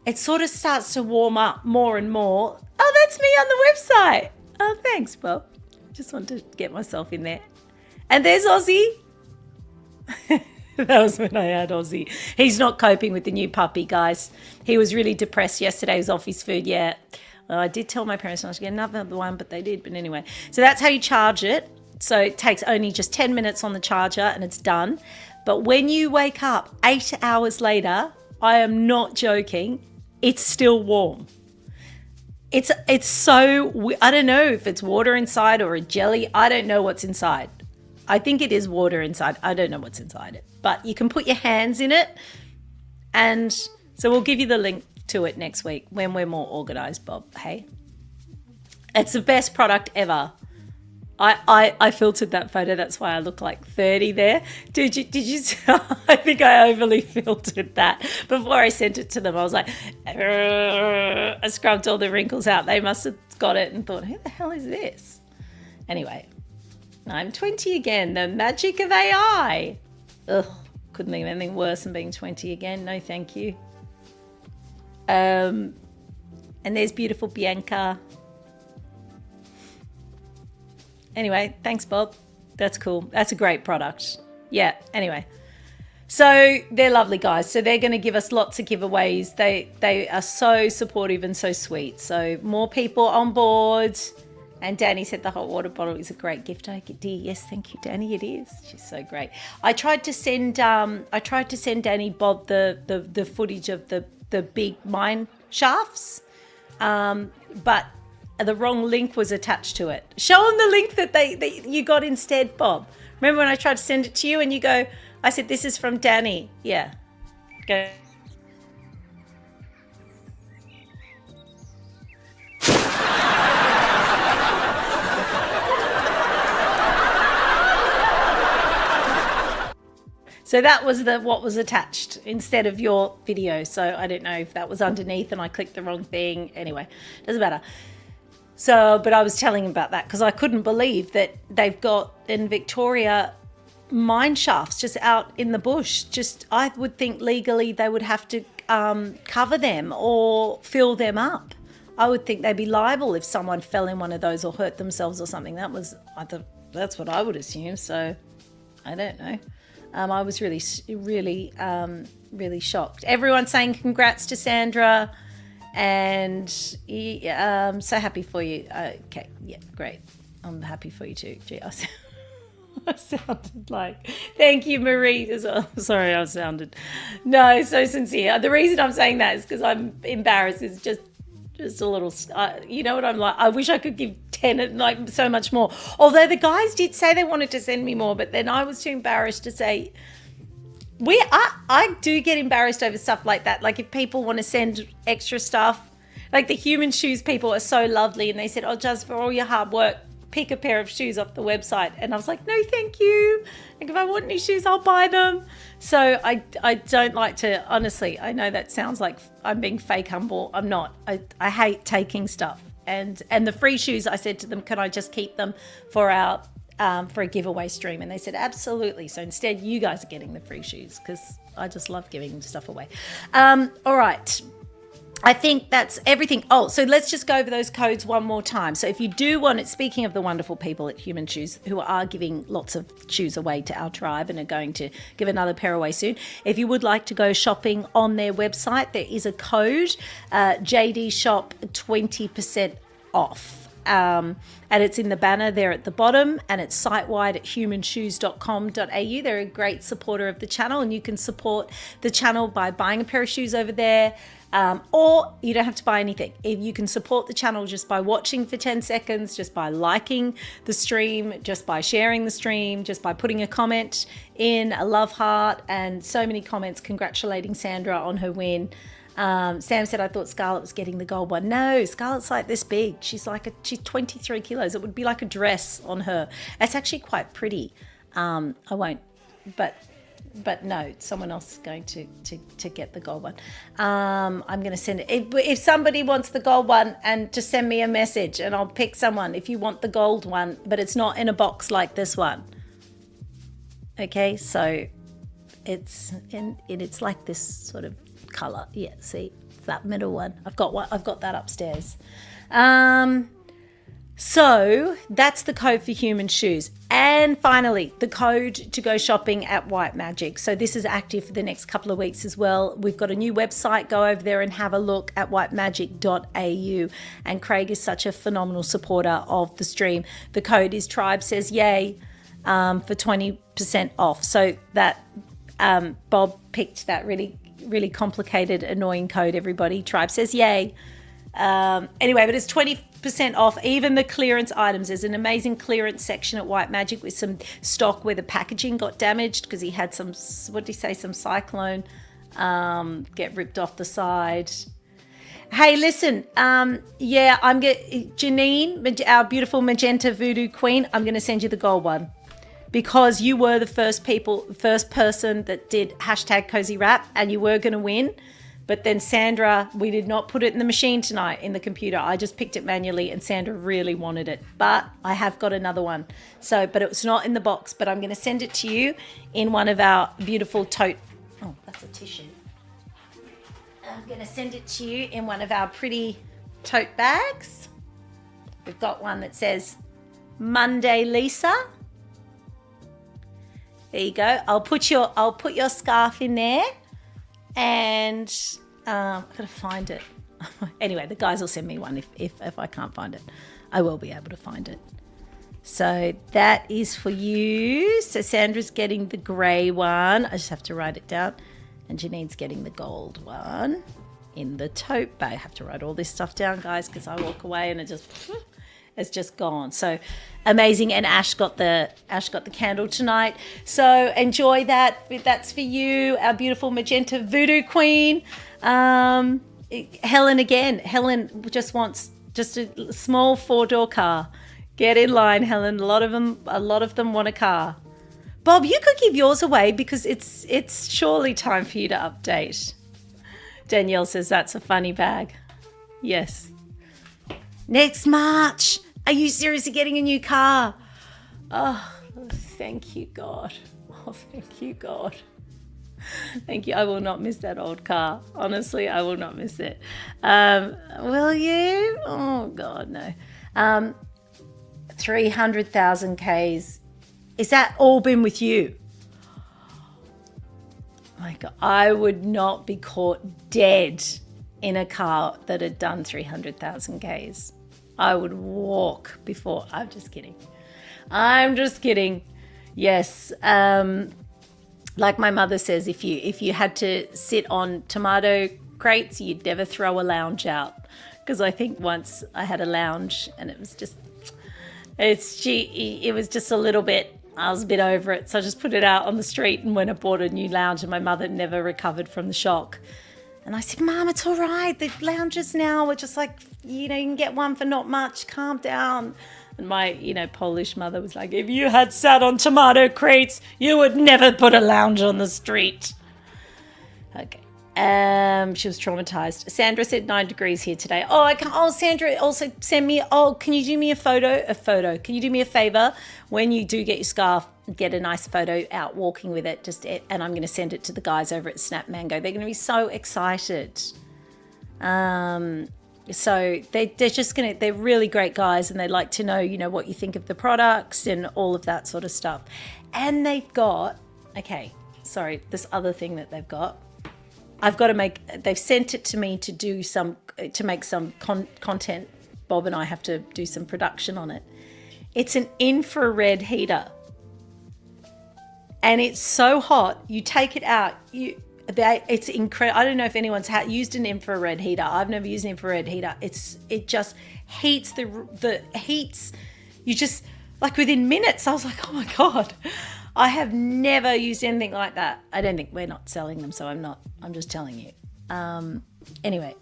it sort of starts to warm up more and more. Oh, that's me on the website. Oh, thanks, Bob. Just wanted to get myself in there. And there's Ozzy. That was when I had Ozzy. He's not coping with the new puppy, guys. He was really depressed yesterday. He was off his food. Yeah. I did tell my parents not to get another one, but they did. But anyway, so that's how you charge it. So it takes only just 10 minutes on the charger and it's done. But when you wake up 8 hours later, I am not joking, it's still warm. It's so, I don't know if it's water inside or a jelly. I don't know what's inside. I think it is water inside. I don't know what's inside it. But you can put your hands in it. And so we'll give you the link to it next week when we're more organized, Bob. Hey? It's the best product ever. I filtered that photo. That's why I look like 30 there. Did you? I think I overly filtered that. Before I sent it to them, I was like, I scrubbed all the wrinkles out. They must have got it and thought, who the hell is this? Anyway, I'm 20 again. The magic of AI. Ugh, couldn't think of anything worse than being 20 again. No, thank you. And there's beautiful Bianca. Anyway, thanks, Bob. That's cool. That's a great product. Yeah, anyway. So they're lovely guys. So they're going to give us lots of giveaways. They are so supportive and so sweet. So more people on board. And Danny said the hot water bottle is a great gift idea. Yes, thank you, Danny. It is. She's so great. I tried to send Danny Bob the footage of the big mine shafts, but the wrong link was attached to it. Show them the link that you got instead, Bob. Remember when I tried to send it to you and you go, I said, this is from Danny. Yeah. Go. So that was what was attached instead of your video. So I don't know if that was underneath and I clicked the wrong thing. Anyway, doesn't matter. So, but I was telling him about that because I couldn't believe that they've got in Victoria mine shafts just out in the bush. Just, I would think legally they would have to cover them or fill them up. I would think they'd be liable if someone fell in one of those or hurt themselves or something. That's what I would assume. So I don't know. I was really shocked. Everyone's saying congrats to Sandra. And I'm so happy for you. Okay, yeah, great. I'm happy for you too. Gee, I sounded like, thank you, Marie, as well. Sorry, I sounded, no, so sincere. The reason I'm saying that is because I'm embarrassed. It's just a little, you know what I'm like? I wish I could give 10 and like so much more. Although the guys did say they wanted to send me more, but then I was too embarrassed to say, I do get embarrassed over stuff like that. Like if people want to send extra stuff, like the human shoes people are so lovely and they said, oh, just for all your hard work, pick a pair of shoes off the website. And I was like, no, thank you. Like, if I want new shoes, I'll buy them. So I don't like to, honestly, I know that sounds like I'm being fake humble. I'm not. I hate taking stuff. And the free shoes, I said to them, can I just keep them for our for a giveaway stream? And they said, absolutely. So instead, you guys are getting the free shoes because I just love giving stuff away. All right. I think that's everything. Oh, so let's just go over those codes one more time. So if you do want it, speaking of the wonderful people at Human Shoes who are giving lots of shoes away to our tribe and are going to give another pair away soon, if you would like to go shopping on their website, there is a code, JD Shop 20% off. And it's in the banner there at the bottom, and it's site-wide at humanshoes.com.au. They're a great supporter of the channel, and you can support the channel by buying a pair of shoes over there. Or you don't have to buy anything. If you can support the channel just by watching for 10 seconds, just by liking the stream, just by sharing the stream, just by putting a comment in, a love heart, and so many comments congratulating Sandra on her win. Sam said, I thought Scarlett was getting the gold one. No, Scarlett's like this big. She's 23 kilos. It would be like a dress on her. It's actually quite pretty. I won't, but no, someone else is going to get the gold one. I'm going to send it. If somebody wants the gold one, and just send me a message and I'll pick someone if you want the gold one, but it's not in a box like this one. Okay, so it's like this sort of color. Yeah, see that middle one. I've got that upstairs. So that's the code for Human Shoes. And finally, the code to go shopping at White Magic. So this is active for the next couple of weeks as well. We've got a new website. Go over there and have a look at whitemagic.au. And Craig is such a phenomenal supporter of the stream. The code is Tribe Says Yay for 20% off. So that Bob picked that really complicated, annoying code, everybody. Tribe Says Yay. Anyway, but it's 20% off even the clearance items. There's an amazing clearance section at White Magic with some stock where the packaging got damaged because he had some cyclone get ripped off the side. Hey, listen, Janine, our beautiful magenta voodoo queen, I'm going to send you the gold one because you were the first person that did hashtag cozy wrap, and you were going to win. But then Sandra, we did not put it in the machine tonight in the computer. I just picked it manually, and Sandra really wanted it. But I have got another one. But it was not in the box. But I'm going to send it to you in one of our beautiful tote. Oh, that's a tissue. I'm going to send it to you in one of our pretty tote bags. We've got one that says Monday Lisa. There you go. I'll put your scarf in there. And I've got to find it. Anyway, the guys will send me one if I can't find it. I will be able to find it. So that is for you. So Sandra's getting the grey one. I just have to write it down. And Janine's getting the gold one in the tote bag. I have to write all this stuff down, guys, because I walk away and it's just gone. So amazing. And Ash got the candle tonight. So enjoy that. That's for you, our beautiful magenta voodoo queen. Helen again. Helen just wants just a small 4-door car. Get in line, Helen. A lot of them want a car. Bob, you could give yours away because it's surely time for you to update. Danielle says that's a funny bag. Yes. Next March. Are you seriously getting a new car? Oh, thank you, God. Oh, thank you, God. Thank you. I will not miss that old car. Honestly, I will not miss it. Will you? Oh, God, no. 300,000 Ks. Is that all been with you? My God, I would not be caught dead in a car that had done 300,000 Ks. I would walk before. I'm just kidding. Yes. Like my mother says, if you had to sit on tomato crates, you'd never throw a lounge out. Because I think once I had a lounge and it was just a little bit, I was a bit over it. So I just put it out on the street and went and bought a new lounge, and my mother never recovered from the shock. And I said, Mom, it's all right. The lounges now are just like, you can get one for not much. Calm down. And my, Polish mother was like, if you had sat on tomato crates, you would never put a lounge on the street. Okay. She was traumatized. Sandra said 9 degrees here today. Sandra, also send me, can you do me a photo? Can you do me a favor? When you do get your scarf, get a nice photo out walking with it. And I'm going to send it to the guys over at Snap Mango. They're going to be so excited. So they're really great guys, and they like to know, what you think of the products and all of that sort of stuff. And they've got, this other thing that they've got. They've sent it to me to make some content. Bob and I have to do some production on it. It's an infrared heater. And it's so hot, you take it out, it's incredible. I don't know if anyone's used an infrared heater. I've never used an infrared heater. It just heats heats. You just, like, within minutes, I was like, oh my God. I have never used anything like that. I don't think we're not selling them, so I'm just telling you. Anyway,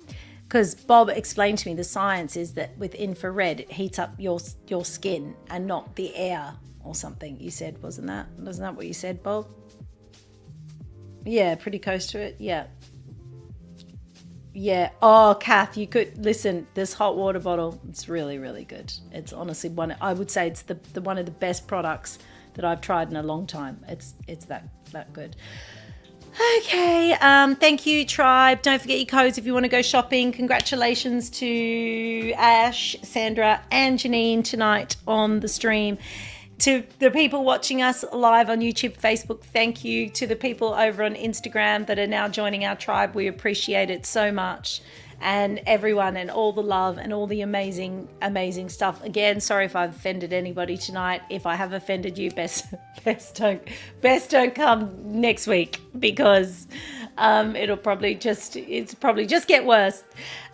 because Bob explained to me the science is that with infrared, it heats up your skin and not the air or something. You said, wasn't that what you said, Bob? Yeah, pretty close to it. Yeah. Yeah. Oh, Kath, you could listen. This hot water bottle, it's really, really good. It's honestly I would say it's the one of the best products that I've tried in a long time. It's that good. Okay. Thank you, Tribe. Don't forget your codes if you want to go shopping. Congratulations to Ash, Sandra, and Janine tonight on the stream. To the people watching us live on YouTube, Facebook, thank you. To the people over on Instagram that are now joining our tribe, we appreciate it so much. And everyone, and all the love and all the amazing, amazing stuff. Again, sorry if I've offended anybody tonight. If I have offended you, best don't come next week, because it'll probably just get worse.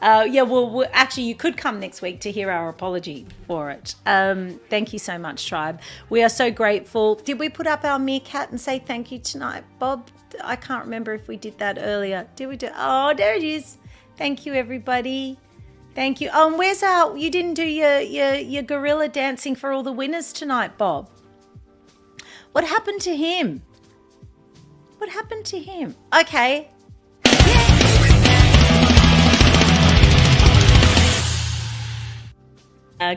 Actually, you could come next week to hear our apology for it. Thank you so much, Tribe. We are so grateful. Did we put up our meerkat and say thank you tonight, Bob? I can't remember if we did that earlier. Did we do? Oh, there it is. Thank you, everybody. Thank you. You didn't do your gorilla dancing for all the winners tonight, Bob. What happened to him? Okay.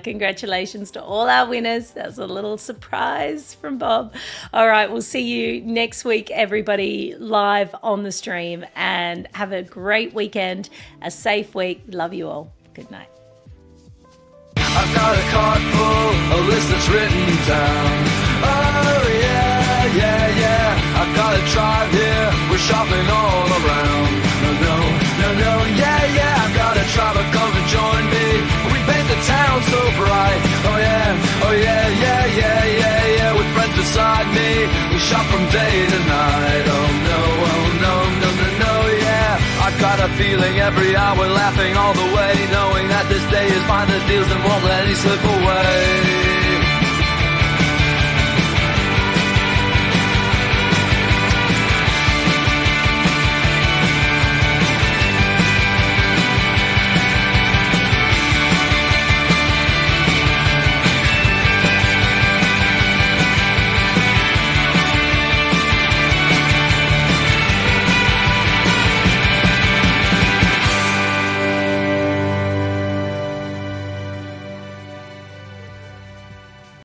Congratulations to all our winners. That was a little surprise from Bob. All right, we'll see you next week, everybody, live on the stream, and have a great weekend, a safe week. Love you all. Good night. I've got a card full, a list that's written down. Oh yeah. I've got a tribe here, we're shopping all around. No, yeah. I've got a tribe, come and join me. We paint the town so bright. Oh yeah. With friends beside me, we shop from day to night. Oh no, yeah. I've got a feeling every hour, laughing all the way, knowing that this day is fine, the deals and won't let any slip away.